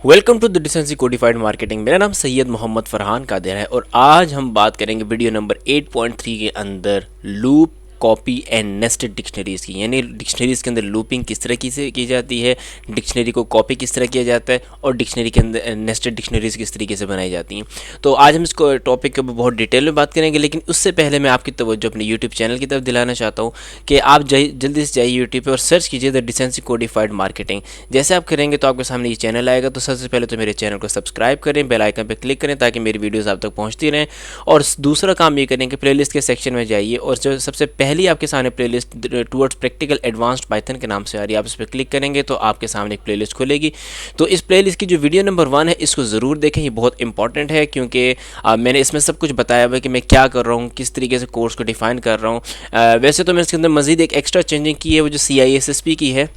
Welcome to the decency codified marketing. मेरा नाम सैयद मोहम्मद फरहान कादिर है और आज हम बात करेंगे वीडियो नंबर 8.3 के अंदर loop copy and nested dictionaries की, यानी डिक्शनरीज़ के अंदर लूपिंग किस तरह से की जाती है, डिक्शनरी को कॉपी किस तरह किया जाता है और डिक्शनरी के अंदर नेस्टेड डिक्शनरीज़ किस तरीके से बनाई जाती हैं। तो आज हम इसको टॉपिक के ऊपर बहुत डिटेल में बात करेंगे, लेकिन उससे पहले मैं आपकी तवज्जो अपने यूट्यूब चैनल की तरफ दिलाना चाहता हूँ कि आप जल्दी से जाइए यूट्यूब पर और सर्च कीजिए द डिसेंसी कोडिफाइड मार्केटिंग। जैसे आप करेंगे तो आपके सामने ये चैनल आएगा। तो सबसे पहले तो मेरे चैनल को सब्सक्राइब करें, बेल आइकन पर क्लिक करें ताकि मेरी वीडियोज़ आप तक पहुँचती रहें। और दूसरा काम ये करें कि प्लेलिस्ट के सेक्शन में जाइए और जो सबसे पहली आपके सामने playlist towards practical advanced Python के नाम से आ रही है, आप इस पर क्लिक करेंगे तो आपके सामने एक प्लेलिस्ट खुलेगी। तो इस प्लेलिस्ट की जो वीडियो नंबर 1 है इसको ज़रूर देखें, ये बहुत इंपॉर्टेंट है क्योंकि मैंने इसमें सब कुछ बताया हुआ है कि मैं क्या कर रहा हूँ, किस तरीके से कोर्स को डिफाइन कर रहा हूँ। वैसे तो मैंने इसके अंदर मज़ीद एक एक्स्ट्रा चेंजिंग की है, वो जो CISSP की है,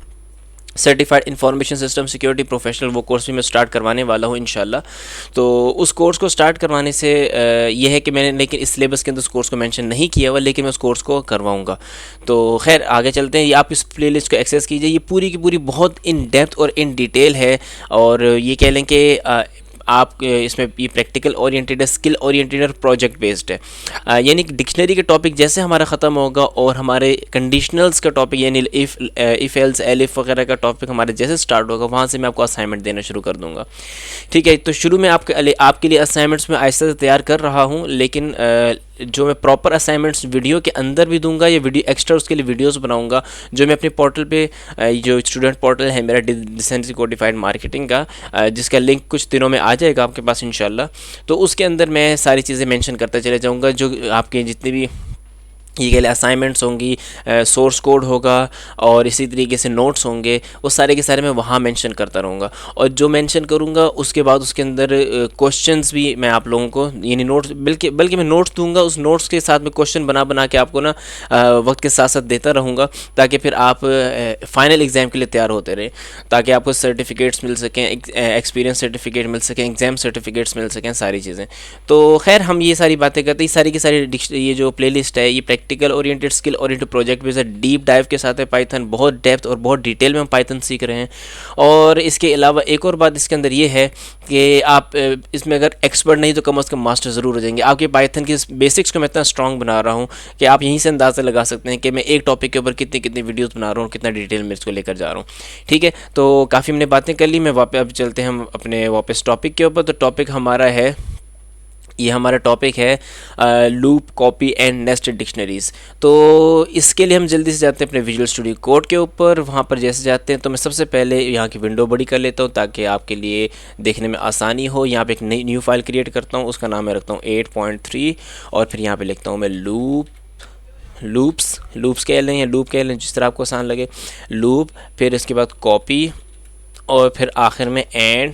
certified information system security professional, वो कोर्स भी मैं स्टार्ट करवाने वाला हूँ इंशाल्लाह। तो उस कोर्स को स्टार्ट करवाने से ये है कि मैंने लेकिन इस सिलेबस के अंदर उस कोर्स को मेंशन नहीं किया हुआ, लेकिन मैं उस कोर्स को करवाऊँगा। तो खैर आगे चलते हैं। ये आप इस प्लेलिस्ट को एक्सेस कीजिए, ये पूरी की पूरी बहुत इन डेप्थ और इन डिटेल है। और ये कह लें कि आप इसमें ये प्रैक्टिकल ओरिएंटेड है, स्किल ओरिएंटेड और प्रोजेक्ट बेस्ड है। यानी कि डिक्शनरी के टॉपिक जैसे हमारा ख़त्म होगा और हमारे कंडीशनल्स का टॉपिक यानी इफ़ एल्स एलिफ वगैरह का टॉपिक हमारे जैसे स्टार्ट होगा, वहाँ से मैं आपको असाइनमेंट देना शुरू कर दूँगा। ठीक है, तो शुरू में आपके लिए असाइनमेंट्स में आहिस्ता से तैयार कर रहा हूँ, लेकिन जो मैं प्रॉपर असाइनमेंट्स वीडियो के अंदर भी दूंगा या वीडियो एक्स्ट्रा उसके लिए वीडियोस बनाऊंगा, जो मैं अपने पोर्टल पे जो स्टूडेंट पोर्टल है मेरा डिसेंसी कोडिफाइड मार्केटिंग का, जिसका लिंक कुछ दिनों में आ जाएगा आपके पास इंशाल्लाह। तो उसके अंदर मैं सारी चीज़ें मेंशन करते चले जाऊंगा, जो आपके जितने भी ये के लिए असाइनमेंट्स होंगी, सोर्स कोड होगा और इसी तरीके से नोट्स होंगे, वो सारे के सारे मैं वहाँ मेंशन करता रहूँगा। और जो मेंशन करूँगा उसके बाद उसके अंदर क्वेश्चंस भी मैं आप लोगों को, यानी नोट्स बल्कि मैं नोट्स दूंगा, उस नोट्स के साथ में क्वेश्चन बना बना के आपको ना वक्त के साथ साथ देता रहूँगा, ताकि फिर आप फाइनल एग्ज़ाम के लिए तैयार होते रहें, ताकि आपको सर्टिफिकेट्स मिल सकें, एक्सपीरियंस सर्टिफिकेट मिल सकें, एग्ज़ाम सर्टिफिकेट्स मिल सकें, सारी चीज़ें। तो खैर हम ये सारी बातें करते हैं, सारी की सारी ये जो प्ले लिस्ट है ये practical oriented, skill oriented, project based deep dive के साथ है। पाइथन बहुत डेप्थ और बहुत डिटेल में हम पाइथन सीख रहे हैं। और इसके अलावा एक और बात इसके अंदर ये है कि आप इसमें अगर एक्सपर्ट नहीं तो कम से कम मास्टर ज़रूर हो जाएंगे। आपके पाइथन के बेसिक्स को मैं इतना स्ट्रॉन्ग बना रहा हूँ कि आप यहीं से अंदाज़ा लगा सकते हैं कि मैं एक टॉपिक के ऊपर कितनी कितनी वीडियोज़ बना रहा हूँ, कितना डिटेल में इसको लेकर जा रहा हूँ। ठीक है, तो काफ़ी हमने बातें कर ली। मैं वापस अब चलते हैं हम अपने वापस टॉपिक के ऊपर। तो टॉपिक हमारा है, ये हमारा टॉपिक है loop copy and nested dictionaries. तो इसके लिए हम जल्दी से जाते हैं अपने विजुअल स्टूडियो कोड के ऊपर। वहाँ पर जैसे जाते हैं तो मैं सबसे पहले यहाँ की विंडो बड़ी कर लेता हूँ ताकि आपके लिए देखने में आसानी हो। यहाँ पे एक नई न्यू फाइल क्रिएट करता हूँ, उसका नाम मैं रखता हूँ 8.3 और फिर यहाँ पे लिखता हूँ मैं लूप्स कह लें या लूप कह लें, जिस तरह आपको आसान लगे, लूप, फिर इसके बाद कॉपी और फिर आखिर में एंड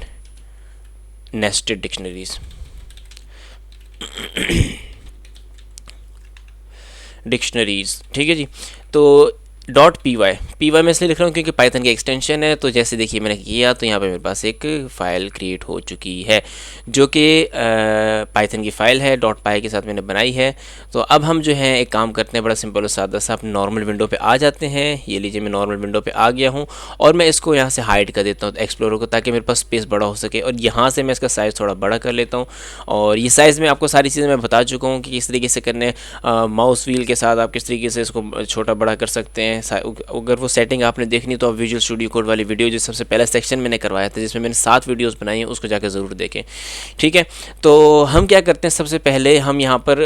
नेस्टेड डिक्शनरीज़ डिक्शनरीज़। ठीक है जी, तो .py मैं इसलिए लिख रहा हूँ क्योंकि पाइथन की एक्सटेंशन है। तो जैसे देखिए मैंने किया तो यहाँ पे मेरे पास एक फ़ाइल क्रिएट हो चुकी है जो कि पाइथन की फ़ाइल है, .py के साथ मैंने बनाई है। तो अब हम जो है एक काम करते हैं, बड़ा सिंपल और सादा सा, अपने नॉर्मल विंडो पे आ जाते हैं। ये लीजिए मैं नॉर्मल विंडो पे आ गया हूँ और मैं इसको यहाँ से हाइड कर देता हूँ एक्सप्लोरर को, ताकि मेरे पास स्पेस बड़ा हो सके। और यहाँ से मैं इसका साइज़ थोड़ा बड़ा कर लेता हूँ। और ये साइज़ में आपको सारी चीज़ें मैं बता चुका हूँ कि किस तरीके से करने, माउस व्हील के साथ आप किस तरीके से इसको छोटा बड़ा कर सकते हैं। अगर वो सेटिंग आपने देखनी तो आप विजुअल स्टूडियो कोड वाली वीडियो जो सबसे पहला सेक्शन मैंने करवाया था, जिसमें मैंने 7 वीडियोस बनाई हैं, उसको जाकर ज़रूर देखें। ठीक है, तो हम क्या करते हैं, सबसे पहले हम यहाँ पर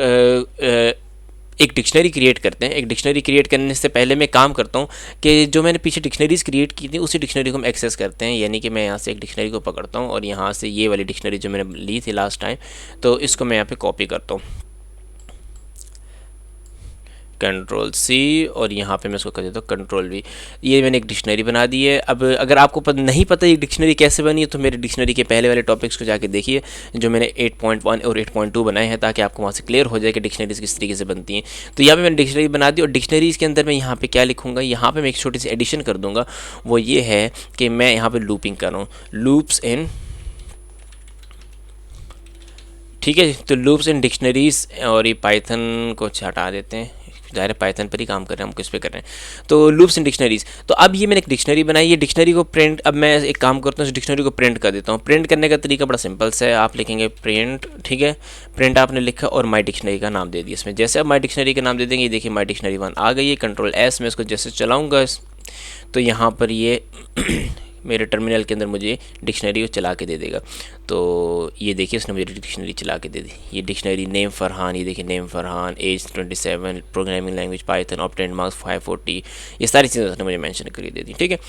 एक डिक्शनरी क्रिएट करते हैं। एक डिक्शनरी क्रिएट करने से पहले मैं काम करता हूँ कि जो मैंने पीछे डिक्शनरीज़ क्रिएट की थी उसी डिक्शनरी को हम एक्सेस करते हैं। यानी कि मैं यहाँ से एक डिक्शनरी को पकड़ता हूँ और यहाँ से ये वाली डिक्शनरी जो मैंने ली थी लास्ट टाइम, तो इसको मैं यहाँ पर कॉपी करता हूँ, Ctrl+C, और यहाँ पे मैं इसको कर देता हूँ Ctrl+V। ये मैंने एक डिक्शनरी बना दी है। अब अगर आपको नहीं पता ये डिक्शनरी कैसे बनी है तो मेरे डिक्शनरी के पहले वाले टॉपिक्स को जाके देखिए, जो मैंने 8.1 और 8.2 बनाए हैं, ताकि आपको वहाँ से क्लियर हो जाए कि डिक्शनरीज़ किस तरीके से बनती हैं। तो यहाँ पर मैंने डिक्शनरी बना दी और डिक्शनरीज़ के अंदर मैं यहाँ पर क्या लिखूँगा, यहाँ पर मैं एक छोटी सी एडिशन कर दूँगा। वो ये है कि मैं यहाँ पर लूपिंग कर रहा हूँ, लूप्स इन, ठीक है, तो लूप्स इन डिक्शनरीज़। और ये पाइथन को हटा देते हैं, ज़ाहिर है पाइथन पर ही काम कर रहे हैं, हम किस पे कर रहे हैं। तो लूप्स इन डिक्शनरीज, तो अब ये मैंने एक डिक्शनरी बनाई, ये डिक्शनरी को प्रिंट, अब मैं एक काम करता हूँ इस डिक्शनरी को प्रिंट कर देता हूँ। प्रिंट करने का तरीका बड़ा सिंपल सा है, आप लिखेंगे प्रिंट, ठीक है, प्रिंट आपने लिखा और माई डिक्शनरी का नाम दे दिया इसमें। जैसे आप माई डिक्शनरी का नाम दे देंगे, ये देखिए माई डिक्शनरी 1 आ गई है। कंट्रोल एस में इसको जैसे चलाऊँगा तो यहाँ पर ये मेरे टर्मिनल के अंदर मुझे डिक्शनरी को चला के दे देगा। तो ये देखिए उसने मुझे डिक्शनरी चला के दे दी। ये डिक्शनरी नेम फरहान, ये देखिए name Farhan, age 27, programming language Python, obtained marks 540, ये सारी चीज़ें उसने मुझे मेंशन करके दे दी, ठीक है।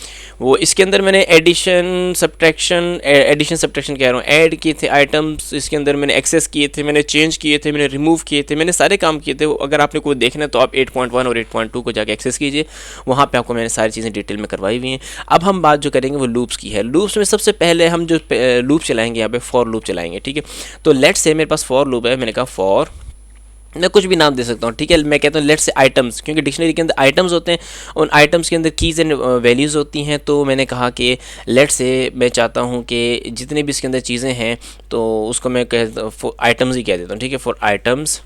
वो इसके अंदर मैंने एडिशन सब्ट्रैक्शन कह रहा हूँ, ऐड किए थे आइटम्स, इसके अंदर मैंने एक्सेस किए थे, मैंने चेंज किए थे, मैंने रिमूव किए थे, मैंने सारे काम किए थे। अगर आपने कोई देखना है तो आप 8.1 और 8.2 को जाके एक्सेस कीजिए, वहाँ पर आपको मैंने सारी चीज़ें डिटेल में करवाई हुई हैं। अब हम बात जो करेंगे वो लूप्स की है। लूप्स में सबसे पहले हम जो लूप चलाएंगे यहाँ पे फॉर लूप चलाएंगे, ठीक है। तो लेट्स से मेरे पास फॉर लूप है, मैंने कहा फॉर, मैं कुछ भी नाम दे सकता हूँ, ठीक है। मैं कहता हूँ लेट्स से आइटम्स, क्योंकि डिक्शनरी के अंदर आइटम्स होते हैं, उन आइटम्स के अंदर कीज़ एंड वैल्यूज़ होती हैं। तो मैंने कहा कि लेट्स से मैं चाहता हूँ कि जितनी भी इसके अंदर चीज़ें हैं तो उसको मैं आइटम्स ही कह देता हूँ, ठीक है। फॉर आइटम्स,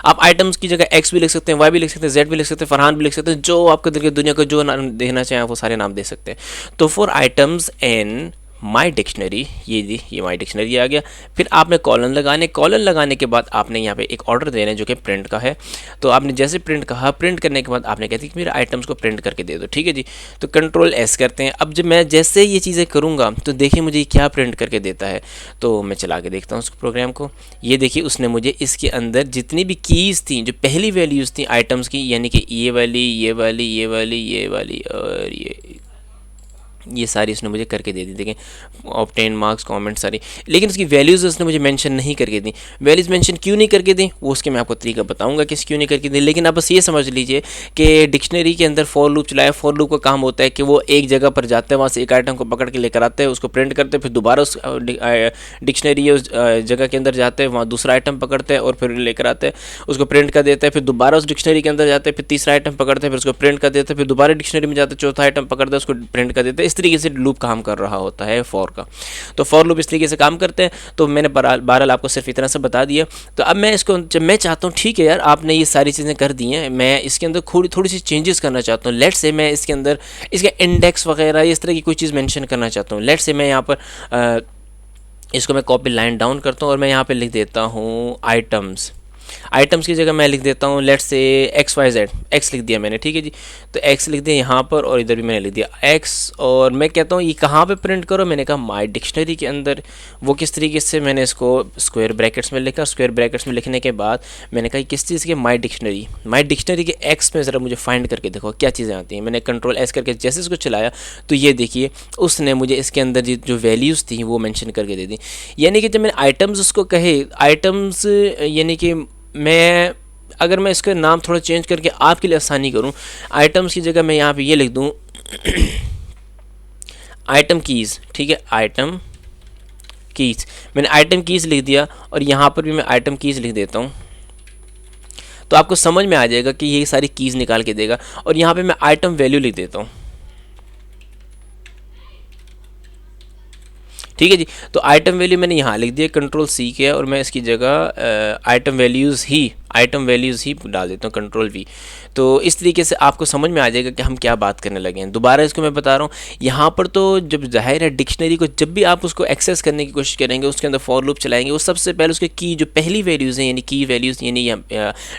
आप आइटम्स की जगह एक्स भी लिख सकते हैं, वाई भी लिख सकते हैं, जेड भी लिख सकते हैं, फरहान भी लिख सकते हैं, जो आपके दिल की दुनिया को जो नाम देना चाहें वो सारे नाम दे सकते हैं। तो for items in my dictionary, ये माई डिक्शनरी आ गया। फिर आपने कॉलन लगाने के बाद आपने यहाँ पे एक ऑर्डर देना है जो कि प्रिंट का है। तो आपने जैसे प्रिंट कहा, प्रिंट करने के बाद आपने कहते हैं कि मेरे आइटम्स को प्रिंट करके दे दो, ठीक है जी। तो कंट्रोल एस करते हैं। अब जब मैं जैसे ये चीज़ें करूँगा तो देखिए मुझे क्या प्रिंट करके देता है। तो मैं चला के देखता हूँ उस प्रोग्राम को। ये देखिए उसने मुझे इसके अंदर जितनी भी कीज़ थी, जो पहली वैल्यूज़ थी आइटम्स की, यानी कि ये वाली और ये सारी उसने मुझे करके दे दी। देखें ऑब्टेन मार्क्स, कमेंट सारी, लेकिन उसकी वैल्यूज़ उसने मुझे मेंशन नहीं करके दी। वैल्यूज़ मेंशन क्यों नहीं करके दी वो उसके मैं आपको तरीका बताऊंगा कि क्यों नहीं करके दी। लेकिन आप बस ये समझ लीजिए कि डिक्शनरी के अंदर फॉर लूप चलाया, फॉर लूप का काम होता है कि वो एक जगह पर जाते हैं, वहाँ से एक आइटम को पकड़ के लेकर आते हैं, उसको प्रिंट करते हैं, फिर दोबारा उस डिक्शनरी उस जगह के अंदर जाते हैं, वहाँ दूसरा आइटम पकड़ते हैं और फिर लेकर आते हैं, उसको प्रिंट कर देते हैं, फिर दोबारा उस डिक्शनरी के अंदर जाते हैं, फिर तीसरा आइटम पकड़ते हैं, फिर उसको प्रिंट कर देते हैं, फिर दोबारा डिक्शनरी में जाते हैं, चौथा आइटम पकड़ते हैं, उसको प्रिंट कर देते हैं। इस तरीके से लूप काम कर रहा होता है फॉर का। तो फॉर लूप इस तरीके से काम करते हैं। तो मैंने बहरहाल आपको सिर्फ इतना से बता दिया। तो अब मैं इसको, जब मैं चाहता हूँ ठीक है यार आपने ये सारी चीज़ें कर दी हैं, मैं इसके अंदर थोड़ी सी चेंजेस करना चाहता हूँ। लेट्स से मैं इसके अंदर इसका इंडेक्स वगैरह इस तरह की कोई चीज़ मेंशन करना चाहता हूँ। लेट्स से मैं यहाँ पर इसको मैं कॉपी लाइन डाउन करता हूँ और मैं यहाँ पे लिख देता हूँ आइटम्स की जगह मैं लिख देता हूँ लेट्स से XYZ, एक्स लिख दिया मैंने, ठीक है जी। तो एक्स लिख दिया यहाँ पर और इधर भी मैंने लिख दिया एक्स। और मैं कहता हूँ ये कहाँ पे प्रिंट करो, मैंने कहा माई डिक्शनरी के अंदर। वो किस तरीके से, मैंने इसको स्क्वायर ब्रैकेट्स में लिखा। स्क्वायर ब्रैकेट्स में लिखने के बाद मैंने कहा किस चीज़ के, माई डिक्शनरी के एक्स में ज़रा मुझे फाइंड करके देखो क्या चीज़ें आती हैं। मैंने कंट्रोल एस करके जैसे इसको चलाया तो ये देखिए उसने मुझे इसके अंदर जो वैल्यूज़ थी वो मेंशन करके दे दी। यानी कि जब मैंने आइटम्स उसको कहे, आइटम्स यानी कि मैं अगर मैं इसका नाम थोड़ा चेंज करके आपके लिए आसानी करूं, आइटम्स की जगह मैं यहाँ पे ये लिख दूं आइटम कीज़, ठीक है, आइटम कीज़। मैंने आइटम कीज़ लिख दिया और यहाँ पर भी मैं आइटम कीज़ लिख देता हूँ। तो आपको समझ में आ जाएगा कि ये सारी कीज़ निकाल के देगा। और यहाँ पे मैं आइटम वैल्यू लिख देता हूँ, ठीक है जी। तो आइटम वैल्यू मैंने यहाँ लिख दिया, कंट्रोल सी किया और मैं इसकी जगह आइटम वैल्यूज़ ही डाल देता हूँ, कंट्रोल वी। तो इस तरीके से आपको समझ में आ जाएगा कि हम क्या बात करने लगे हैं। दोबारा इसको मैं बता रहा हूँ, यहाँ पर तो जब जाहिर है डिक्शनरी को जब भी आप उसको एक्सेस करने की कोशिश करेंगे, उसके अंदर फॉर लूप चलाएंगे, वो सबसे पहले उसके की जो पहली वैल्यूज़ हैं, यानी की वैल्यूज़, यानी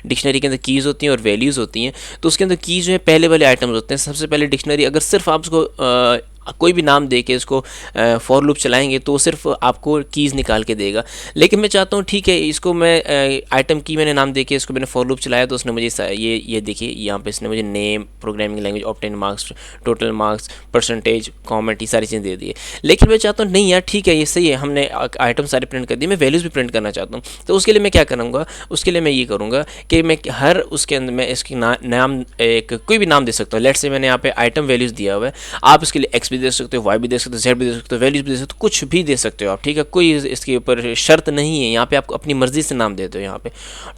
डिक्शनरी के अंदर कीज़ होती हैं और वैल्यूज़ होती हैं। तो उसके अंदर की जो है पहले वाले आइटम्स होते हैं। सबसे पहले डिक्शनरी अगर सिर्फ आप उसको कोई भी नाम दे के इसको फॉर लूप चलाएंगे तो सिर्फ आपको कीज़ निकाल के देगा। लेकिन मैं चाहता हूँ ठीक है इसको मैं आइटम की मैंने नाम दे के इसको मैंने फॉर लूप चलाया तो उसने मुझे ये देखिए यहाँ पे इसने मुझे name, programming language, obtain marks, total marks, percentage, comment, ये सारी चीज़ें दे दी है। लेकिन मैं चाहता हूँ नहीं यार ठीक है ये सही है, हमने आइटम सारे प्रिंट कर दिए, मैं वैल्यूज़ भी प्रिंट करना चाहता हूँ। तो उसके लिए मैं क्या करूँगा, उसके लिए मैं ये करूँगा कि मैं हर उसके अंदर मैं इसकी नाम एक कोई भी नाम दे सकता हूँ। लेट्स से मैंने यहाँ पे आइटम वैल्यूज़ दिया हुआ है, आप इसके लिए एक्स भी दे सकते हो, वाई भी दे सकते हो, जेड भी दे सकते हो, वैल्यूज भी दे सकते हो, कुछ भी दे सकते हो आप, ठीक है। कोई इसके ऊपर शर्त नहीं है, यहाँ पे आपको अपनी मर्जी से नाम देते हो यहाँ पे,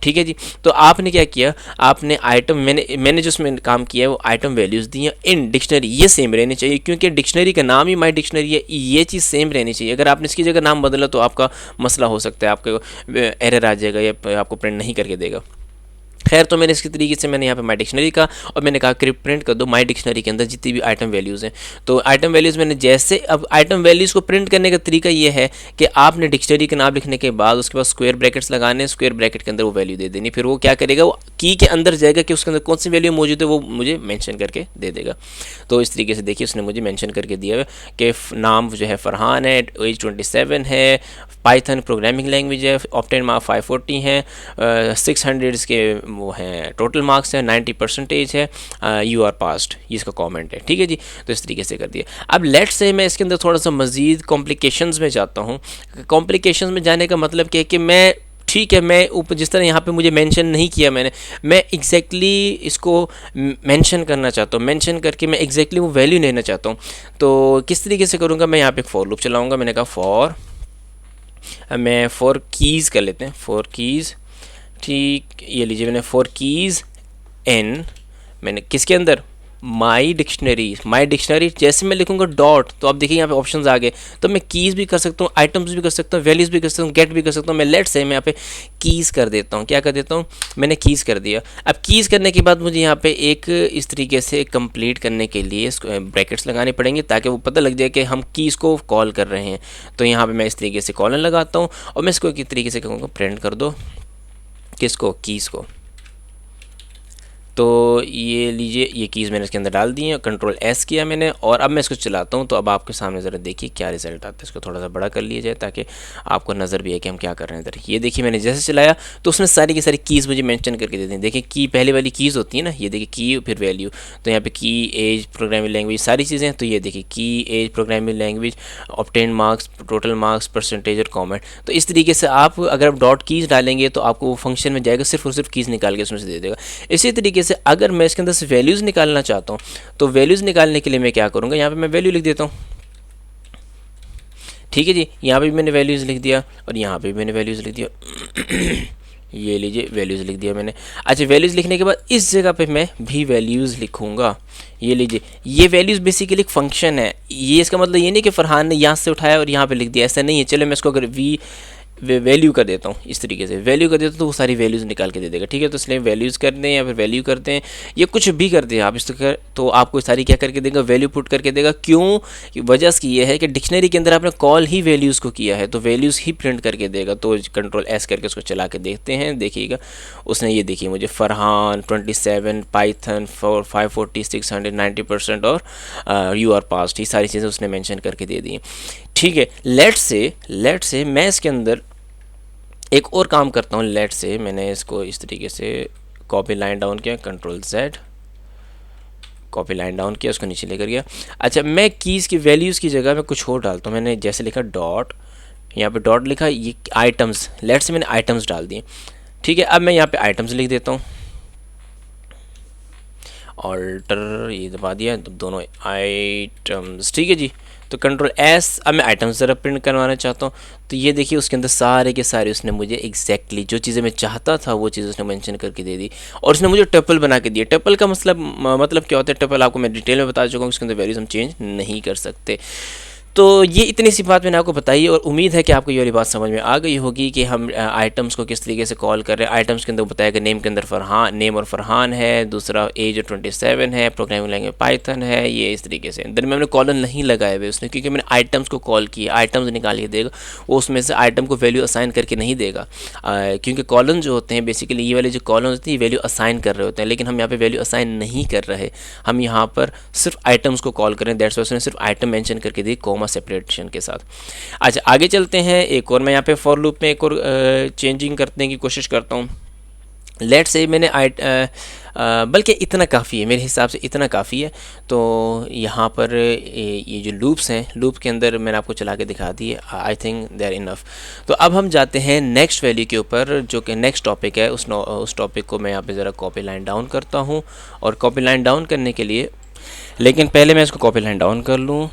ठीक है जी। तो आपने क्या किया, आपने आइटम मैंने जिसमें काम किया है वो आइटम वैल्यूज़ दी हैं इन डिक्शनरी। ये सेम रहनी चाहिए क्योंकि डिक्शनरी का नाम ही माई डिक्शनरी है, ये चीज़ सेम रहनी चाहिए। अगर आपने इसकी जगह नाम बदला तो आपका मसला हो सकता है, आपको एरर आ जाएगा या आपको प्रिंट नहीं करके देगा। खैर, तो मैंने इसके तरीके से मैंने यहाँ पे माई डिक्शनरी का और मैंने कहा कि प्रिंट कर दो माई डिक्शनरी के अंदर जितनी भी आइटम वैल्यूज़ हैं। तो आइटम वैल्यूज़ मैंने जैसे, अब आइटम वैल्यूज़ को प्रिंट करने का तरीका ये है कि आपने डिक्शनरी का नाम लिखने के बाद उसके बाद स्क्वायर ब्रैकेट्स लगाने, स्क्वायर ब्रैकेट के अंदर वो वैल्यू दे देनी, फिर वो क्या करेगा, वो की के अंदर जाएगा कि उसके अंदर कौन सी वैल्यू मौजूद है वो मुझे मैंशन करके दे देगा। तो इस तरीके से देखिए उसने मुझे मैंशन करके दिया है कि नाम जो है फरहान है, एज 27 है, पाइथन प्रोग्रामिंग लैंग्वेज है, ऑप्टेन मार्क 540 हैं, 600 के वो हैं टोटल मार्क्स है, 90% है, यू आर पास्ड, ये इसका कमेंट है। ठीक है जी, तो इस तरीके से कर दिया। अब लेट्स से मैं इसके अंदर थोड़ा सा मज़ीद कॉम्प्लिकेशंस में जाता हूँ। कॉम्प्लिकेशंस में जाने का मतलब क्या है कि मैं, ठीक है, मैं ऊपर जिस तरह यहाँ पे मुझे मेंशन नहीं किया मैं एग्जैक्टली इसको मेंशन करना चाहता हूँ, मेंशन करके मैं एग्जैक्टली वो वैल्यू लेना चाहता हूँ। तो किस तरीके से करूँगा, मैं यहाँ पे एक फॉर लूप चलाऊँगा। मैंने कहा फॉर, मैं फॉर कीज़ कर लेते हैं, फॉर कीज़, ठीक, ये लीजिए मैंने फॉर कीज़ एन, मैंने किसके अंदर, माई डिक्शनरी जैसे मैं लिखूंगा डॉट, तो आप देखिए यहाँ पे ऑप्शंस आ गए। तो मैं कीज़ भी कर सकता हूँ, आइटम्स भी कर सकता हूँ, वैल्यूज़ भी कर सकता हूँ, गेट भी कर सकता हूँ। मैं लेट्स से मैं यहाँ पे कीज़ कर देता हूँ, क्या कर देता हूँ, मैंने कीज़ कर दिया। अब कीज़ करने के बाद मुझे यहाँ पे एक इस तरीके से कंप्लीट करने के लिए ब्रैकेट्स लगाने पड़ेंगे ताकि वो पता लग जाए कि हम कीज़ को कॉल कर रहे हैं। तो यहाँ पर मैं इस तरीके से कॉलन लगाता हूँ और मैं इसको एक तरीके से कहूँगा प्रिंट कर दो, किसको, कीज़ को। तो ये लीजिए, ये कीज़ मैंने इसके अंदर डाल दी हैं, कंट्रोल एस किया मैंने, और अब मैं इसको चलाता हूँ। तो अब आपके सामने ज़रा देखिए क्या रिजल्ट आता है। इसको थोड़ा सा बड़ा कर लिया जाए ताकि आपको नज़र भी है कि हम क्या कर रहे हैं इधर। ये देखिए मैंने जैसे चलाया तो उसने सारी की सारी कीज़ मुझे मेंशन करके दे दी। देखिए की पहले वाली कीज़ होती है ना, ये देखिए की फिर वैल्यू, तो यहाँ पे की, एज, प्रोग्रामिंग लैंग्वेज, सारी चीज़ें। तो ये देखिए की, age, programming language, obtain marks, total marks, percentage और कॉमेंट। तो इस तरीके से आप अगर आप डॉट कीज़ डालेंगे तो आपको वो फंक्शन में जाएगा, सिर्फ और सिर्फ कीज़ निकाल के उसमें से दे देगा। इसी तरीके से अगर मैं इसके अंदर से वैल्यूज़ निकालना चाहता हूँ तो वैल्यूज़ निकालने के लिए मैं क्या करूँगा, यहाँ पे मैं वैल्यू लिख देता हूँ। ठीक है जी, यहाँ पे भी मैंने वैल्यूज़ लिख दिया और यहाँ पे भी मैंने वैल्यूज़ लिख दिया। ये लीजिए वैल्यूज़ लिख दिया मैंने। अच्छा, वैल्यूज़ लिखने के बाद इस जगह पे मैं भी वैल्यूज़ लिखूँगा। ये लीजिए, ये वैल्यूज़ बेसिकली एक फंक्शन है। ये इसका मतलब ये नहीं कि फरहान ने यहाँ से उठाया और यहाँ पे लिख दिया, ऐसा नहीं है। चलो मैं इसको अगर वैल्यू कर देता हूँ, इस तरीके से वैल्यू कर देता हूँ तो वो सारी वैल्यूज़ निकाल के दे देगा। ठीक है, तो इसलिए वैल्यूज़ कर दें या फिर वैल्यू करते हैं या कुछ भी करते हैं आप इस तरह, तो आपको सारी क्या करके देगा, वैल्यू पुट करके देगा। क्यों, वजह इसकी ये है कि डिक्शनरी के अंदर आपने कॉल ही वैल्यूज़ को किया है तो वैल्यूज़ ही प्रिंट करके देगा। तो कंट्रोल एस करके उसको चला के देखते हैं, देखिएगा उसने ये देखिए मुझे फरहान 27, पाइथन 540, 600, 90% और यू आर पास्ट, ये सारी चीज़ें उसने मैंशन करके दे दी। ठीक है, लेट से मैं इसके अंदर एक और काम करता हूँ। लेट से मैंने इसको इस तरीके से कॉपी लाइन डाउन किया, control Z, copy line down किया, उसको नीचे लेकर गया। अच्छा, मैं कीज़ की वैल्यूज़ की जगह में कुछ और डालता हूँ। मैंने जैसे लिखा डॉट, यहाँ पे डॉट लिखा, ये आइटम्स, लेट से मैंने आइटम्स डाल दिए। ठीक है, अब मैं यहाँ पे आइटम्स लिख देता हूँ, ऑल्टर ये दबा दिया, दोनों आइटम्स। ठीक है जी, तो कंट्रोल एस, अब मैं आइटम्स ज़रा प्रिंट करवाना चाहता हूँ। तो ये देखिए उसके अंदर सारे के सारे उसने मुझे एग्जैक्टली जो चीज़ें मैं चाहता था वो चीज़ उसने मेंशन करके दे दी और उसने मुझे टपल बना के दिया। टपल का मतलब क्या होता है, टपल आपको मैं डिटेल में बता चुका हूँ, उसके अंदर वैल्यूज हम चेंज नहीं कर सकते। तो ये इतनी सी बात मैंने आपको बताई और उम्मीद है कि आपको ये वाली बात समझ में आ गई होगी कि हम आइटम्स को किस तरीके से कॉल कर रहे हैं। आइटम्स के अंदर बताया कि नेम के अंदर फरहान, नेम और फरहान है, दूसरा एज और 27 है, प्रोग्रामिंग लैंग्वेज पाइथन है, ये इस तरीके से। अंदर में मैंने कॉलन नहीं लगाए हुए उसने, क्योंकि मैंने आइटम्स को कॉल किया, आइटम्स निकाल के देगा वो, उसमें से आइटम को वैल्यू असाइन करके नहीं देगा, क्योंकि कॉलन जो होते हैं बेसिकली ये वाले जो कॉलन होते हैं ये वैल्यू असाइन कर रहे होते हैं, लेकिन हम यहाँ पे वैल्यू असाइन नहीं कर रहे, हम यहाँ पर सिर्फ आइटम्स को कॉल करें। दैट्स वाई उसने सिर्फ आइटम मेंशन करके दी कॉमा सेपरेशन के साथ। अच्छा, आगे चलते हैं। एक और मैं यहाँ पे फॉर लूप में एक और चेंजिंग करने की कोशिश करता हूँ। लेट से मैंने बल्कि इतना काफ़ी है, मेरे हिसाब से इतना काफ़ी है। तो यहाँ पर ये जो लूप्स हैं, लूप के अंदर मैंने आपको चला के दिखा दी है, I think they are enough. तो अब हम जाते हैं नेक्स्ट वैल्यू के ऊपर, जो कि नेक्स्ट टॉपिक है। उस टॉपिक को मैं यहाँ पे ज़रा कॉपी लाइन डाउन करता हूँ, और कॉपी लाइन डाउन करने के लिए, लेकिन पहले मैं इसको कॉपी लाइन डाउन कर लूँ।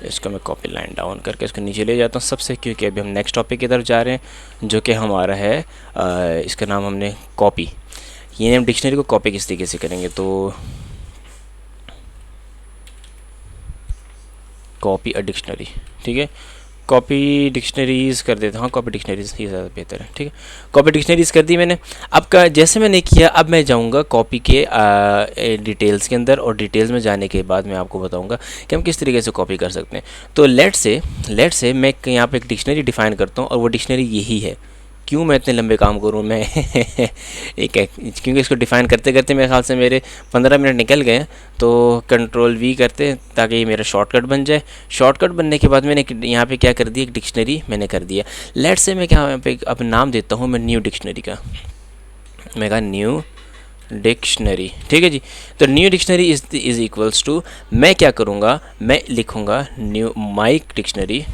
इसको मैं कॉपी लाइन डाउन करके इसको नीचे ले जाता हूँ सबसे, क्योंकि अभी हम नेक्स्ट टॉपिक की तरफ जा रहे हैं जो कि हमारा है इसका नाम हमने कॉपी। ये हम डिक्शनरी को कॉपी किस तरीके से करेंगे, तो कॉपी अ डिक्शनरी। ठीक है, कॉपी डिक्शनरीज़ कर देता हूँ, कॉपी डिक्शनरीज़ ही ज़्यादा बेहतर है, ठीक है। कॉपी डिक्शनरीज़ कर दी मैंने। अब का जैसे मैंने किया, अब मैं जाऊँगा कॉपी के डिटेल्स के अंदर, और डिटेल्स में जाने के बाद मैं आपको बताऊँगा कि हम किस तरीके से कॉपी कर सकते हैं। तो लेट से मैं यहाँ पे एक डिक्शनरी डिफ़ाइन करता हूँ, और वो डिक्शनरी यही है। क्यों मैं इतने लंबे काम करूँ मैं क्योंकि इसको डिफ़ाइन करते करते मेरे ख्याल से मेरे 15 मिनट निकल गए हैं। तो कंट्रोल वी करते हैं ताकि ये मेरा शॉर्टकट बन जाए। शॉर्टकट बनने के बाद मैंने यहाँ पे क्या कर दिया, एक डिक्शनरी मैंने कर दिया। लेट से मैं क्या यहाँ पे अब नाम देता हूँ मैं न्यू डिक्शनरी का, मैं कहा न्यू डिक्शनरी, ठीक है जी। तो new dictionary is equals to, मैं क्या करूँगा, मैं लिखूँगा न्यू माई डिक्शनरी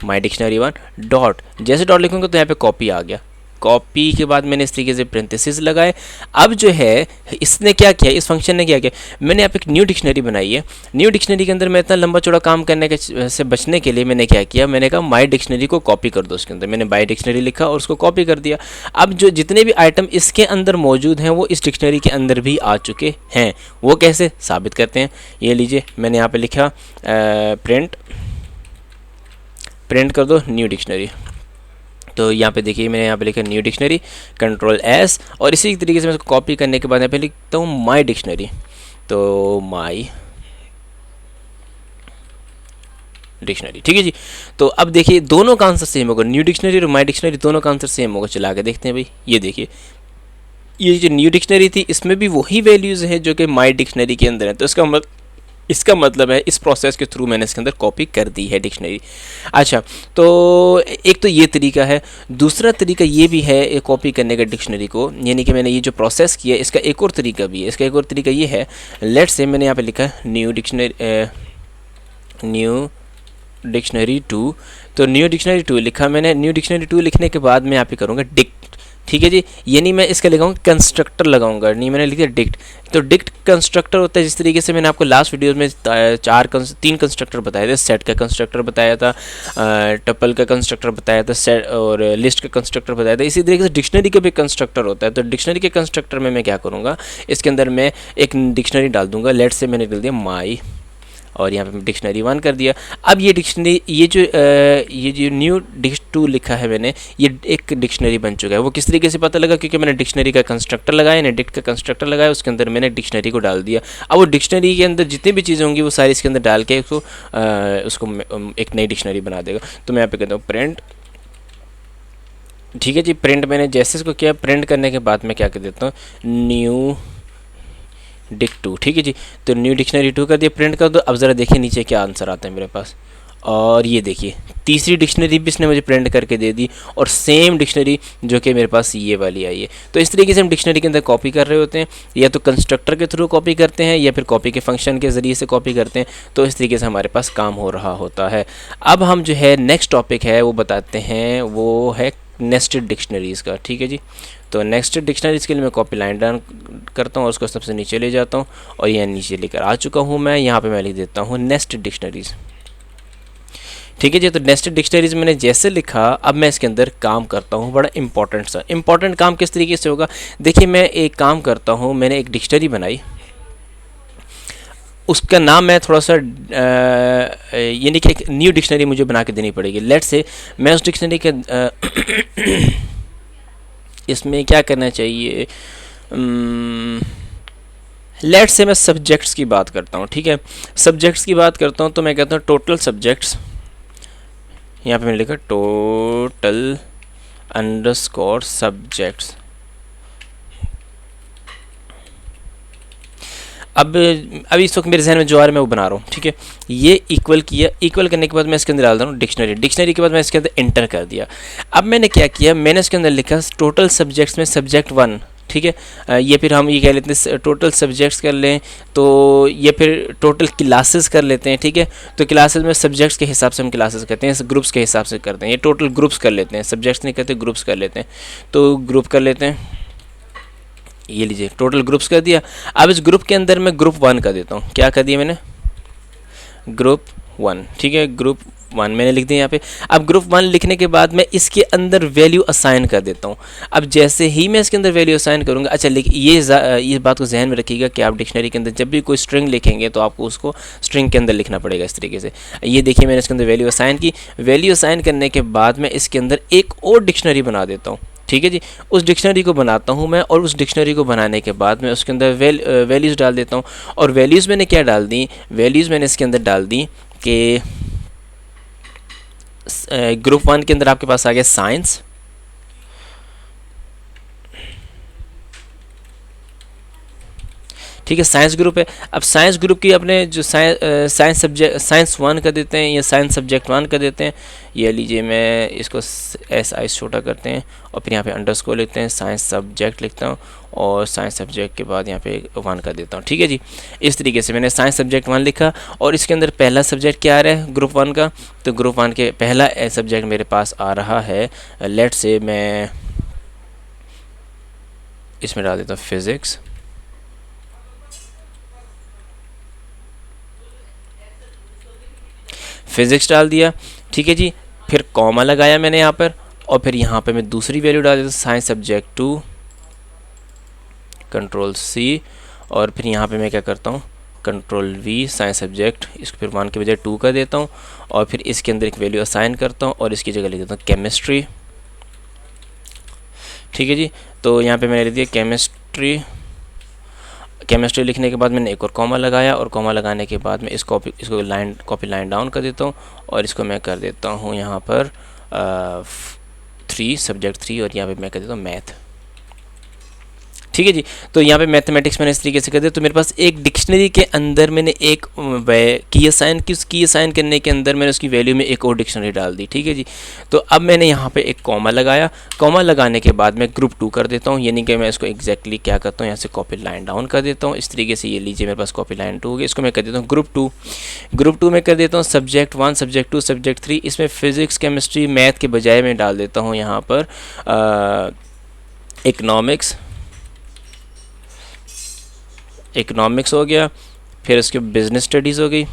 1 डॉट, जैसे डॉट लिखूँगा तो यहाँ पे कॉपी आ गया। कॉपी के बाद मैंने इस तरीके से पेरेंथेसिस लगाए। अब जो है इसने क्या किया, इस फंक्शन ने क्या किया, मैंने यहाँ पे एक न्यू डिक्शनरी बनाई है। न्यू डिक्शनरी के अंदर मैं इतना लंबा चौड़ा काम करने के से बचने के लिए मैंने क्या किया, मैंने कहा माई डिक्शनरी को कॉपी कर दो। उसके अंदर मैंने बाई डिक्शनरी लिखा और उसको कॉपी कर दिया। अब जो जितने भी आइटम इसके अंदर मौजूद हैं वो इस डिक्शनरी के अंदर भी आ चुके हैं। वो कैसे साबित करते हैं, ये लीजिए मैंने यहाँ पर लिखा प्रिंट कर दो न्यू डिक्शनरी। तो यहाँ पे देखिए मैंने यहाँ पे लिखा न्यू डिक्शनरी, कंट्रोल एस, और इसी तरीके से मैं इसको कॉपी करने के बाद यहाँ पे लिखता हूँ माई डिक्शनरी। तो माई डिक्शनरी, ठीक है जी। तो अब देखिए दोनों का आंसर सेम होगा, न्यू डिक्शनरी और माई डिक्शनरी दोनों का आंसर सेम होगा। चला के देखते हैं भाई, ये देखिए ये जो न्यू डिक्शनरी थी इसमें भी वही वैल्यूज़ हैं जो कि माई डिक्शनरी के अंदर है। तो इसका मतलब है इस प्रोसेस के थ्रू मैंने इसके अंदर कॉपी कर दी है डिक्शनरी। अच्छा, तो एक तो ये तरीका है। दूसरा तरीका ये भी है कॉपी करने का डिक्शनरी को, यानी कि मैंने ये जो प्रोसेस किया इसका एक और तरीका भी है। इसका एक और तरीका ये है, लेट्स से मैंने यहाँ पे लिखा न्यू डिक्शनरी 2। तो न्यू डिक्शनरी 2 लिखा मैंने। न्यू डिक्शनरी 2 लिखने के बाद मैं यहाँ पे करूँगा डिक्ट, ठीक है जी। यानी मैं इसका लगाऊंगा कंस्ट्रक्टर लगाऊंगा, नहीं मैंने लिख दिया डिक्ट। तो डिक्ट कंस्ट्रक्टर होता है जिस तरीके से मैंने आपको लास्ट वीडियो में 3 कंस्ट्रक्टर बताए थे। सेट का कंस्ट्रक्टर बताया था, टपल का कंस्ट्रक्टर बताया था, सेट और लिस्ट का कंस्ट्रक्टर बताया था। इसी तरीके से डिक्शनरी का भी कंस्ट्रक्टर होता है। तो डिक्शनरी के कंस्ट्रक्टर में मैं क्या करूँगा, इसके अंदर मैं एक डिक्शनरी डाल दूंगा। लेट से मैंने डाल दिया माई, और यहाँ पे डिक्शनरी 1 कर दिया। अब ये डिक्शनरी ये जो न्यू डिक्श 2 लिखा है मैंने, ये एक डिक्शनरी बन चुका है। वो किस तरीके से पता लगा, क्योंकि मैंने डिक्शनरी का कंस्ट्रक्टर लगाया, यानी डिक्ट का कंस्ट्रक्टर लगाया, उसके अंदर मैंने डिक्शनरी को डाल दिया। अब वो डिक्शनरी के अंदर जितनी भी चीज़ें होंगी वो सारी इसके अंदर डाल के उसको एक नई डिक्शनरी बना देगा। तो मैं यहाँ पे कहता हूँ प्रिंट, ठीक है जी। प्रिंट मैंने जैसे इसको किया, प्रिंट करने के बाद मैं क्या कर देता हूँ न्यू डिक 2, ठीक है जी। तो न्यू डिक्शनरी 2 कर दिया, प्रिंट कर दो। अब ज़रा देखिए नीचे क्या आंसर आता है मेरे पास, और ये देखिए तीसरी डिक्शनरी भी इसने मुझे प्रिंट करके दे दी, और सेम डिक्शनरी जो कि मेरे पास ये वाली आई है। तो इस तरीके से हम डिक्शनरी के अंदर कॉपी कर रहे होते हैं, या तो कंस्ट्रक्टर के थ्रू कॉपी करते हैं या फिर कॉपी के फंक्शन के ज़रिए से कॉपी करते हैं। तो इस तरीके से हमारे पास काम हो रहा होता है। अब हम जो है नेक्स्ट टॉपिक है वो बताते हैं, वो है नेस्टेड डिक्शनरीज़ का, ठीक है जी। तो नेक्स्टेड डिक्शनरीज़ के लिए मैं कॉपी लाइन डाउन करता हूँ और उसको सबसे नीचे ले जाता हूँ, और यह नीचे लेकर आ चुका हूँ मैं। यहाँ पे मैं लिख देता हूँ नेस्टेड डिक्शनरीज़, ठीक है जी। तो नेस्टेड डिक्शनरीज़ मैंने जैसे लिखा, अब मैं इसके अंदर काम करता हूँ बड़ा इंपॉर्टेंट काम किस तरीके से होगा। देखिए मैं एक काम करता हूँ, मैंने एक डिक्शनरी बनाई, उसका नाम मैं थोड़ा सा यानी कि एक न्यू डिक्शनरी मुझे बना के देनी पड़ेगी। लेट्स से मैं उस डिक्शनरी के इसमें क्या करना चाहिए, लेट्स से मैं सब्जेक्ट्स की बात करता हूँ, ठीक है। सब्जेक्ट्स की बात करता हूँ तो मैं कहता हूँ टोटल सब्जेक्ट्स, यहाँ पे मैंने लिखा टोटल अंडरस्कोर सब्जेक्ट्स। अब इस वक्त मेरे जहन में जो आ रहा है मैं वो बना रहा हूँ, ठीक है। ये इक्वल किया, इक्वल करने के बाद मैं इसके अंदर डाल रहा हूँ डिक्शनरी के बाद मैं इसके अंदर इंटर कर दिया। अब मैंने क्या किया, मैंने इसके अंदर लिखा टोटल सब्जेक्ट्स में सब्जेक्ट 1, ठीक है। ये फिर हम ये कह लेते हैं टोटल सब्जेक्ट्स कर लें, तो ये फिर टोटल क्लासेस कर लेते हैं, ठीक है। तो क्लासेस में सब्जेक्ट्स के हिसाब से हम क्लासेस करते हैं, ग्रुप्स के हिसाब से करते हैं। ये टोटल ग्रुप्स कर लेते हैं, सब्जेक्ट्स नहीं करते, ग्रुप्स कर लेते हैं। तो ग्रुप कर लेते हैं, ये लीजिए टोटल ग्रुप्स कर दिया। अब इस ग्रुप के अंदर मैं ग्रुप 1 कर देता हूँ। क्या कर दिया मैंने, ग्रुप 1, ठीक है। ग्रुप वन मैंने लिख दिया यहाँ पे। अब ग्रुप वन लिखने के बाद मैं इसके अंदर वैल्यू असाइन कर देता हूँ। अब जैसे ही मैं इसके अंदर वैल्यू असाइन करूँगा, अच्छा लेकिन ये बात को जहन में रखिएगा कि आप डिक्शनरी के अंदर जब भी कोई स्ट्रिंग लिखेंगे तो आपको उसको स्ट्रिंग के अंदर लिखना पड़ेगा इस तरीके से। ये देखिए मैंने इसके अंदर वैल्यू असाइन की। वैल्यू असाइन करने के बाद मैं इसके अंदर एक और डिक्शनरी बना देता हूँ, ठीक है जी। उस डिक्शनरी को बनाता हूँ मैं, और उस डिक्शनरी को बनाने के बाद मैं उसके अंदर वैल्यूज़ डाल देता हूँ। और वैल्यूज़ मैंने क्या डाल दी, वैल्यूज़ मैंने इसके अंदर डाल दी कि ग्रुप वन के अंदर आपके पास आ गया साइंस, ठीक है, साइंस ग्रुप है। अब साइंस ग्रुप की अपने जो साइंस सब्जेक्ट साइंस वन कर देते हैं या साइंस सब्जेक्ट वन कर देते हैं। ये लीजिए मैं इसको SI छोटा करते हैं और फिर यहाँ पे अंडरस्कोर लिखते हैं, साइंस सब्जेक्ट लिखता हूँ और साइंस सब्जेक्ट के बाद यहाँ पे वन कर देता हूँ, ठीक है जी। इस तरीके से मैंने साइंस सब्जेक्ट वन लिखा और इसके अंदर पहला सब्जेक्ट क्या आ रहा है ग्रुप वन का, तो ग्रुप वन के पहला सब्जेक्ट मेरे पास आ रहा है, लेट से मैं इसमें डाल देता हूँ फिज़िक्स, फिज़िक्स डाल दिया, ठीक है जी। फिर कॉमा लगाया मैंने यहाँ पर और फिर यहाँ पे मैं दूसरी वैल्यू डाल देता हूँ science subject two, control C, और फिर यहाँ पे मैं क्या करता हूँ कंट्रोल V साइंस सब्जेक्ट, इसको फिर वन के बजाय 2 कर देता हूँ और फिर इसके अंदर एक वैल्यू असाइन करता हूँ और इसकी जगह लिख देता हूँ केमिस्ट्री, ठीक है जी। तो यहाँ पे मैंने लिख दिया केमिस्ट्री। केमिस्ट्री लिखने के बाद मैंने एक और कॉमा लगाया और कॉमा लगाने के बाद मैं इसको कॉपी लाइन डाउन कर देता हूँ और इसको मैं कर देता हूँ यहाँ पर 3 सब्जेक्ट 3 और यहाँ पे मैं कर देता हूँ मैथ, ठीक है जी। तो यहाँ पे मैथमेटिक्स मैंने इस तरीके से कर दिया। तो मेरे पास एक डिक्शनरी के अंदर मैंने एक की असाइन करने के अंदर मैंने उसकी वैल्यू में एक और डिक्शनरी डाल दी, ठीक है जी। तो अब मैंने यहाँ पे एक कॉमा लगाया, कॉमा लगाने के बाद मैं ग्रुप 2 कर देता हूँ, यानी कि मैं इसको एग्जैक्टली क्या करता हूँ यहाँ से कॉपी लाइन डाउन कर देता हूँ इस तरीके से। ये लीजिए मेरे पास कॉपी लाइन 2 हो गई, इसको मैं कर देता हूँ ग्रुप 2। ग्रुप 2 में कर देता हूँ सब्जेक्ट 1 सब्जेक्ट 2 सब्जेक्ट 3, इसमें फिज़िक्स केमिस्ट्री मैथ के बजाय मैं डाल देता हूँ यहाँ पर इकोनॉमिक्स हो गया, फिर उसके बिजनेस स्टडीज़ हो गई,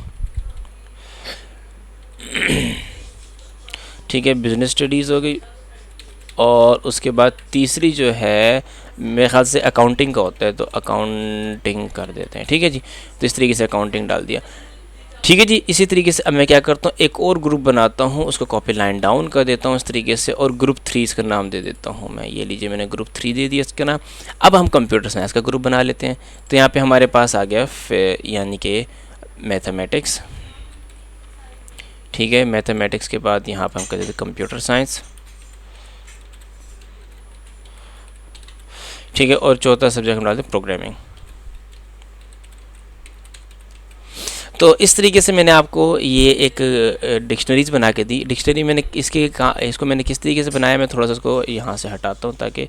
ठीक है, बिजनेस स्टडीज़ हो गई। और उसके बाद तीसरी जो है मेरे ख्याल से अकाउंटिंग का होता है, तो अकाउंटिंग कर देते हैं, ठीक है जी। तो इस तरीके से अकाउंटिंग डाल दिया, ठीक है जी। इसी तरीके से अब मैं क्या करता हूँ एक और ग्रुप बनाता हूँ, उसको कॉपी लाइन डाउन कर देता हूँ इस तरीके से और ग्रुप 3 इसका नाम दे देता हूँ मैं। ये लीजिए मैंने ग्रुप 3 दे दिया इसका नाम। अब हम कंप्यूटर साइंस का ग्रुप बना लेते हैं। तो यहाँ पे हमारे पास आ गया यानी कि मैथमेटिक्स, ठीक है। मैथमेटिक्स के बाद यहाँ पर हम कर देते कंप्यूटर साइंस, ठीक है। और चौथा सब्जेक्ट हम डालते प्रोग्रामिंग। तो इस तरीके से मैंने आपको ये एक डिक्शनरीज बना के दी। डिक्शनरी मैंने इसको मैंने किस तरीके से बनाया, मैं थोड़ा सा इसको यहाँ से हटाता हूँ ताकि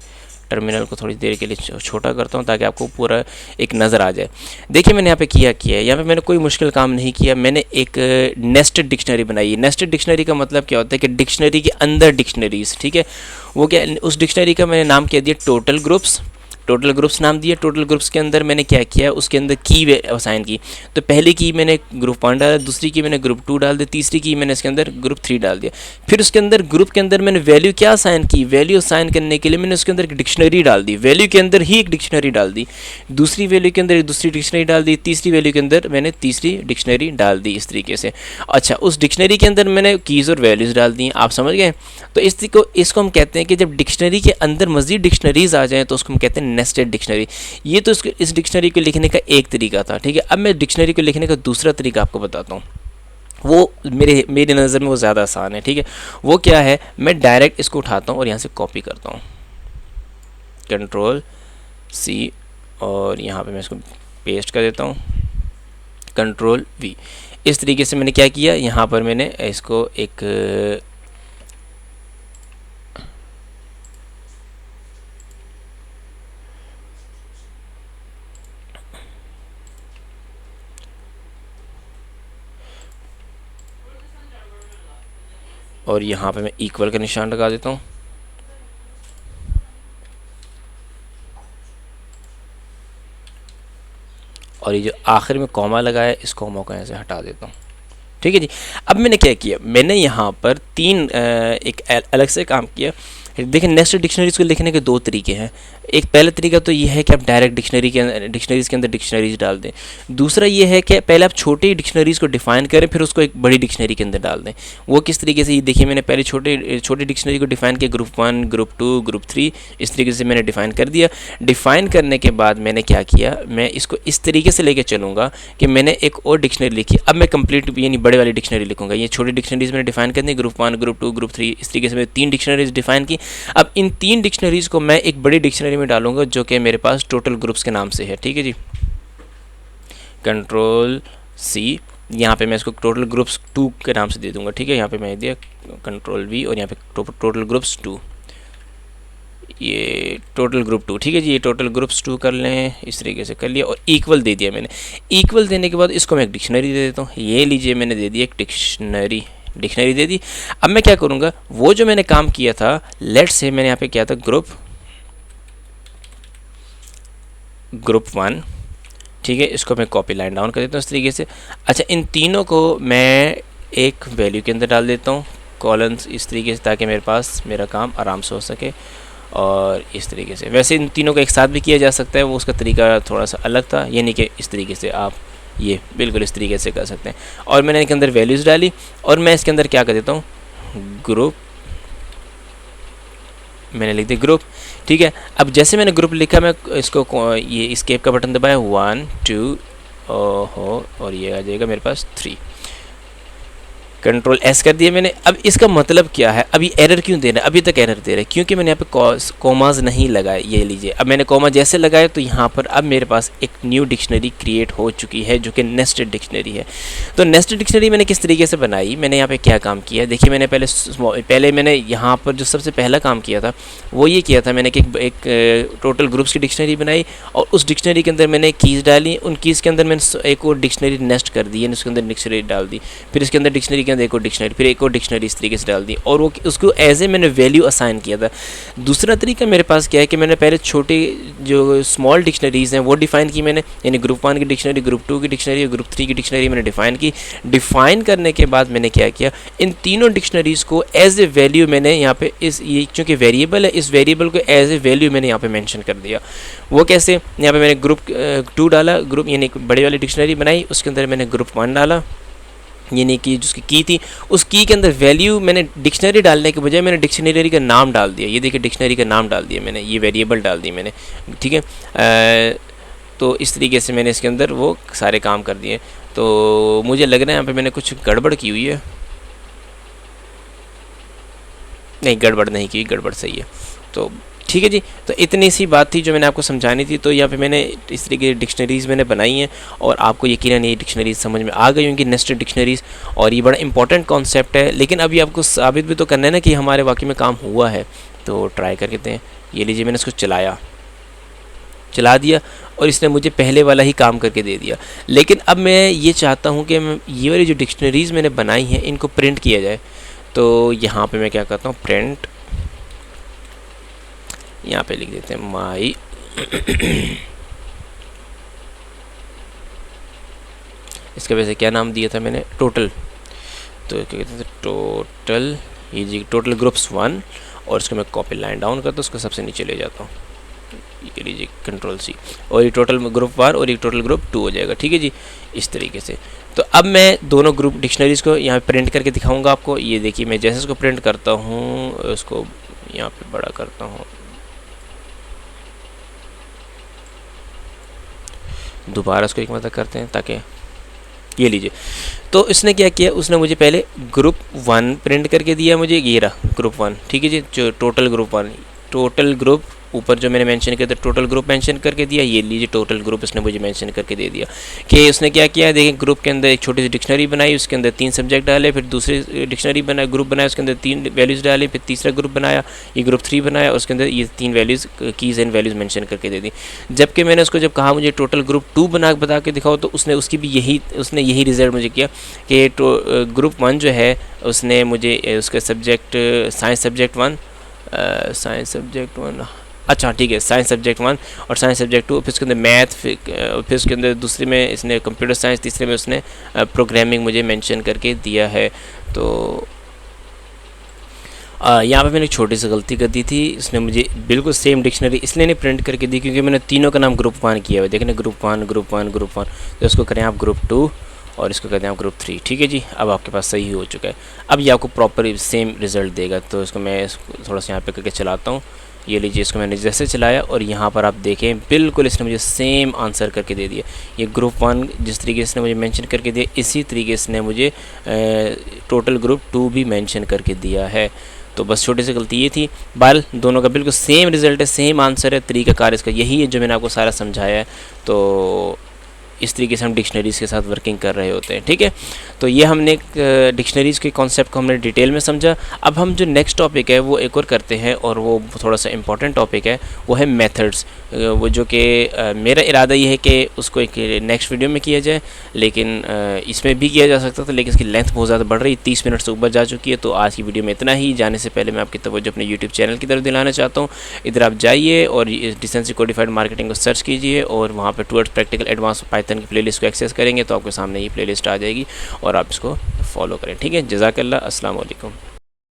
टर्मिनल को थोड़ी देर के लिए छोटा करता हूँ ताकि आपको पूरा एक नज़र आ जाए। देखिए मैंने यहाँ पे किया है, यहाँ पे मैंने कोई मुश्किल काम नहीं किया। मैंने एक नेस्टेड डिक्शनरी बनाई है। नेस्टेड डिक्शनरी का मतलब क्या होता है कि डिक्शनरी के अंदर डिक्शनरीज, ठीक है। वो क्या, उस डिक्शनरी का मैंने नाम क्या दिया, टोटल ग्रुप्स। टोटल ग्रुप्स नाम दिया। टोटल ग्रुप्स के अंदर मैंने क्या किया, उसके अंदर की असाइन की। तो पहली की मैंने ग्रुप 1 डाला, दूसरी की मैंने ग्रुप 2 डाल दी, तीसरी की मैंने इसके अंदर ग्रुप 3 डाल दिया। फिर उसके अंदर ग्रुप के अंदर मैंने वैल्यू क्या असाइन की, वैल्यू असाइन करने के लिए मैंने उसके अंदर एक डिक्शनरी डाल दी, वैल्यू के अंदर ही एक डिक्शनरी डाल दी, दूसरी वैल्यू के अंदर एक दूसरी डिक्शनरी डाल दी, तीसरी वैल्यू के अंदर मैंने तीसरी डिक्शनरी डाल दी, इस तरीके से। अच्छा, उस डिक्शनरी के अंदर मैंने कीज़ और वैल्यूज़ डाल दी, आप समझ गए। तो इसको हम कहते हैं कि जब डिक्शनरी के अंदर मज़ीद डिक्शनरीज आ जाएँ तो उसको हम कहते हैं नेस्टेड डिक्शनरी। ये तो इस डिक्शनरी को लिखने का एक तरीका था, ठीक है। अब मैं डिक्शनरी को लिखने का दूसरा तरीका आपको बताता हूँ। वो मेरी नज़र में वो ज़्यादा आसान है, ठीक है। वो क्या है, मैं डायरेक्ट इसको उठाता हूँ और यहाँ से कॉपी करता हूँ, कंट्रोल C, और यहाँ पे मैं इसको पेस्ट कर देता हूँ, कंट्रोल V। इस तरीके से मैंने क्या किया, यहाँ पर मैंने इसको एक और यहाँ पे मैं इक्वल का निशान लगा देता हूँ। और ये जो आखिर में कॉमा लगाया है, इस कॉमा को यहाँ से हटा देता हूँ, ठीक है जी। अब मैंने क्या किया, मैंने यहाँ पर तीन एक अलग से काम किया। देखिए नेस्टेड डिक्शनरीज को लिखने के दो तरीके हैं। एक पहला तरीका तो ये है कि आप डायरेक्ट डिक्शनरीज के अंदर डिक्शनरीज डाल दें। दूसरा ये है कि पहले आप छोटी डिक्शनरीज को डिफाइन करें, फिर उसको एक बड़ी डिक्शनरी के अंदर डाल दें। वो किस तरीके से, ये देखिए मैंने पहले छोटी डिक्शनरी को डिफाइन किया, ग्रुप 1, ग्रुप 2, ग्रुप 3, इस तरीके से मैंने डिफाइन कर दिया। डिफाइन करने के बाद मैंने क्या किया, मैं इसको इस तरीके से लेके चलूँगा कि मैंने एक और डिक्शनरी लिखी। अब मैं कंप्लीट यानी बड़े वाली डिक्शनरी लिखूँगा। ये छोटी डिक्शनरीज मैंने डिफाइन कर दी, ग्रुप 1, ग्रुप 2, ग्रुप 3, इस तरीके से मैंने 3 डिक्शनरीज डिफाइन की। अब इन 3 डिक्शनरीज को मैं एक बड़ी डिक्शनरी में डालूंगा जो कि मेरे पास टोटल ग्रुप्स के नाम से है। ठीक है जी, कंट्रोल सी, यहाँ पे मैं इसको टोटल ग्रुप्स 2 के नाम से दे दूंगा। ठीक है, यहाँ पे मैं दिया कंट्रोल वी और यहाँ पे टोटल ग्रुप्स 2, ये टोटल ग्रुप 2। ठीक है जी, ये टोटल ग्रुप्स 2 कर लें, इस तरीके से कर लिया और इक्वल दे दिया मैंने। इक्वल देने के बाद इसको मैं एक डिक्शनरी दे देता हूँ। ये लीजिए, मैंने दे दिया एक डिक्शनरी दे दी। अब मैं क्या करूँगा, वो जो मैंने काम किया था, लेट्स से मैंने यहाँ पे किया था ग्रुप 1। ठीक है, इसको मैं कॉपी लाइन डाउन कर देता हूँ इस तरीके से। अच्छा, इन तीनों को मैं एक वैल्यू के अंदर डाल देता हूँ, कॉलम्स इस तरीके से, ताकि मेरे पास मेरा काम आराम से हो सके। और इस तरीके से, वैसे इन तीनों को एक साथ भी किया जा सकता है, वो उसका तरीका थोड़ा सा अलग था, यानी कि इस तरीके से आप ये बिल्कुल इस तरीके से कर सकते हैं। और मैंने इसके अंदर वैल्यूज़ डाली और मैं इसके अंदर क्या कर देता हूँ, ग्रुप, मैंने लिख दिया ग्रुप। ठीक है, अब जैसे मैंने ग्रुप लिखा, मैं इसको ये एस्केप का बटन दबाया, 1 2 और ये आ जाएगा मेरे पास 3, कंट्रोल एस कर दिया मैंने। अब इसका मतलब क्या है, अभी एरर क्यों दे रहा है, अभी तक एरर दे रहा है क्योंकि मैंने यहाँ पे कॉमाज नहीं लगाए। ये लीजिए, अब मैंने कॉमा जैसे लगाया तो यहाँ पर अब मेरे पास एक न्यू डिक्शनरी क्रिएट हो चुकी है जो कि नेस्टेड डिक्शनरी है। तो नेस्टेड डिक्शनरी मैंने किस तरीके से बनाई, मैंने यहाँ पे क्या काम किया, देखिए मैंने पहले मैंने यहाँ पर जो सबसे पहला काम किया था वो ये किया था, मैंने एक टोटल ग्रुप्स की डिक्शनरी बनाई और उस डिक्शनरी के अंदर मैंने कीज़ डाली। उन कीज़ के अंदर मैंने एक और डिक्शनरी नेस्ट कर दी, उसके अंदर डिक्शनरी डाल दी, फिर इसके अंदर डिक्शनरी एक और डिक्शनरी, फिर एक और डिक्शनरी इस तरीके से डाल दी और वो उसको एज ए मैंने वैल्यू असाइन किया था। दूसरा तरीका मेरे पास क्या है कि मैंने पहले छोटे जो स्मॉल डिक्शनरीज़ हैं वो डिफ़ाइन की मैंने, यानी ग्रुप 1 की डिक्शनरी, ग्रुप 2 की डिक्शनरी और ग्रुप 3 की डिक्शनरी मैंने डिफ़ाइन की। डिफ़ाइन करने के बाद मैंने क्या किया, इन तीनों डिक्शनरीज़ को एज ए वैल्यू मैंने यहाँ पे ये चूँकि वेरिएबल है, इस वेरिएबल को एज ए वैल्यू मैंने यहाँ पे मेंशन कर दिया। वो कैसे, यहाँ पे मैंने ग्रुप 2 डाला, ग्रुप यानी एक बड़ी वाली डिक्शनरी बनाई, उसके अंदर मैंने ग्रुप 1 डाला, यानी कि जिसकी की थी उस की के अंदर वैल्यू मैंने डिक्शनरी डालने के बजाय मैंने डिक्शनरी का नाम डाल दिया। ये देखिए डिक्शनरी का नाम डाल दिया मैंने, ये वेरिएबल डाल दी मैंने। ठीक है, तो इस तरीके से मैंने इसके अंदर वो सारे काम कर दिए। तो मुझे लग रहा है यहाँ पे मैंने कुछ गड़बड़ की हुई है, नहीं गड़बड़ नहीं की, गड़बड़ सही है। तो ठीक है जी, तो इतनी सी बात थी जो मैंने आपको समझानी थी। तो यहाँ पे मैंने इस तरीके की डिक्शनरीज़ मैंने बनाई हैं और आपको यकीनन ये डिक्शनरीज समझ में आ गई होंगी, नेस्टेड डिक्शनरीज़। और ये बड़ा इंपॉर्टेंट कॉन्सेप्ट है, लेकिन अभी आपको साबित भी तो करना है ना कि हमारे वाकई में काम हुआ है। तो ट्राई करके दें, ये लीजिए मैंने इसको चला दिया और इसने मुझे पहले वाला ही काम करके दे दिया। लेकिन अब मैं ये चाहता हूँ कि ये वाली जो डिक्शनरीज़ मैंने बनाई हैं इनको प्रिंट किया जाए। तो यहाँ पे मैं क्या करता हूँ, प्रिंट, यहाँ पे लिख देते हैं माई इसके वजह से क्या नाम दिया था मैंने, टोटल। तो क्या कहते थे, टोटल, ये जी टोटल ग्रुप्स 1 और इसको मैं कॉपी लाइन डाउन करता हूँ, उसको सबसे नीचे ले जाता हूँ, ये लीजिए कंट्रोल सी, और ये टोटल ग्रुप 1 और ये टोटल ग्रुप 2 हो जाएगा। ठीक है जी, इस तरीके से। तो अब मैं दोनों ग्रुप डिक्शनरीज़ को यहाँ प्रिंट करके दिखाऊंगा आपको। ये देखिए मैं जैसे इसको प्रिंट करता हूँ, उसको यहाँ पे बड़ा करता हूँ, दोबारा इसको एक मतलब करते हैं ताकि ये लीजिए। तो इसने क्या किया, उसने मुझे पहले ग्रुप 1 प्रिंट करके दिया, मुझे ये रहा ग्रुप 1। ठीक है जी, जो टोटल ग्रुप 1, टोटल ग्रुप ऊपर जो मैंने मेंशन किया था टोटल ग्रुप मेंशन करके दिया, ये लीजिए टोटल ग्रुप इसने मुझे मेंशन करके दे दिया। कि उसने क्या किया, देखिए ग्रुप के अंदर एक छोटी सी डिक्शनरी बनाई, उसके अंदर 3 सब्जेक्ट डाले, फिर दूसरी डिक्शनरी बनाया, ग्रुप बनाया, उसके अंदर 3 वैल्यूज़ डाली, फिर तीसरा ग्रुप बनाया, ये ग्रुप 3 बनाया, उसके अंदर ये 3 values keys and values mention करके दे दी। जबकि मैंने उसको जब कहा मुझे टोटल ग्रुप 2 बता के दिखाओ, तो उसने उसकी भी यही रिजल्ट मुझे किया कि ग्रुप 1 जो है उसने मुझे उसका सब्जेक्ट साइंस सब्जेक्ट 1 अच्छा ठीक है, साइंस सब्जेक्ट 1 और साइंस सब्जेक्ट 2, फिर उसके अंदर मैथ, फिर उसके अंदर दूसरे में इसने कंप्यूटर साइंस, तीसरे में उसने प्रोग्रामिंग मुझे मेंशन करके दिया है। तो यहाँ पे मैंने एक छोटी सी गलती कर दी थी, इसने मुझे बिल्कुल सेम डिक्शनरी इसलिए नहीं प्रिंट करके दी क्योंकि मैंने तीनों का नाम ग्रुप 1 किया हुआ है। देखने ग्रुप 1 ग्रुप 1 ग्रुप 1, तो इसको करें आप ग्रुप 2 और इसको कहते हैं आप ग्रुप 3। ठीक है जी, अब आपके पास सही हो चुका है। अब ये आपको प्रॉपर सेम रिज़ल्ट देगा। तो इसको मैं थोड़ा सा यहाँ पे करके चलाता हूँ। ये लीजिए, इसको मैंने जैसे चलाया और यहाँ पर आप देखें बिल्कुल इसने मुझे सेम आंसर करके दे दिया। ये ग्रुप 1 जिस तरीके से इसने मुझे मेंशन करके दिया, इसी तरीके से इसने मुझे टोटल ग्रुप 2 भी मेंशन करके दिया है। तो बस छोटी सी गलती ये थी। बाल दोनों का बिल्कुल सेम रिज़ल्ट है, सेम आंसर है, तरीक़ाकार इसका यही है जो मैंने आपको सारा समझाया है। तो इस तरीके से हम डिक्शनरीज़ के साथ वर्किंग कर रहे होते हैं। ठीक है, तो ये हमने डिक्शनरीज़ के कॉन्सेप्ट को हमने डिटेल में समझा। अब हम जो नेक्स्ट टॉपिक है वो एक और करते हैं और वो थोड़ा सा इंपॉर्टेंट टॉपिक है, वो है मेथड्स। वो जो कि मेरा इरादा ये है कि उसको एक नेक्स्ट वीडियो में किया जाए, लेकिन इसमें भी किया जा सकता था, लेकिन इसकी लेंथ बहुत ज़्यादा बढ़ रही, 30 मिनट से ऊपर जा चुकी है। तो आज की वीडियो में इतना ही। जाने से पहले मैं आपकी तवज्जो अपने यूट्यूब चैनल की तरफ दिलाना चाहता हूँ। इधर आप जाइए और डिसेंसी कोडिफाइड मार्केटिंग को सर्च कीजिए और वहाँ पर टुवर्ड्स प्रैक्टिकल एडवांस पाइथन की प्लेलिस्ट को एक्सेस करेंगे तो आपके सामने ये प्लेलिस्ट आ जाएगी और आप इसको फॉलो करें। ठीक है, जज़ाकल्लाह, अस्सलाम वालेकुम।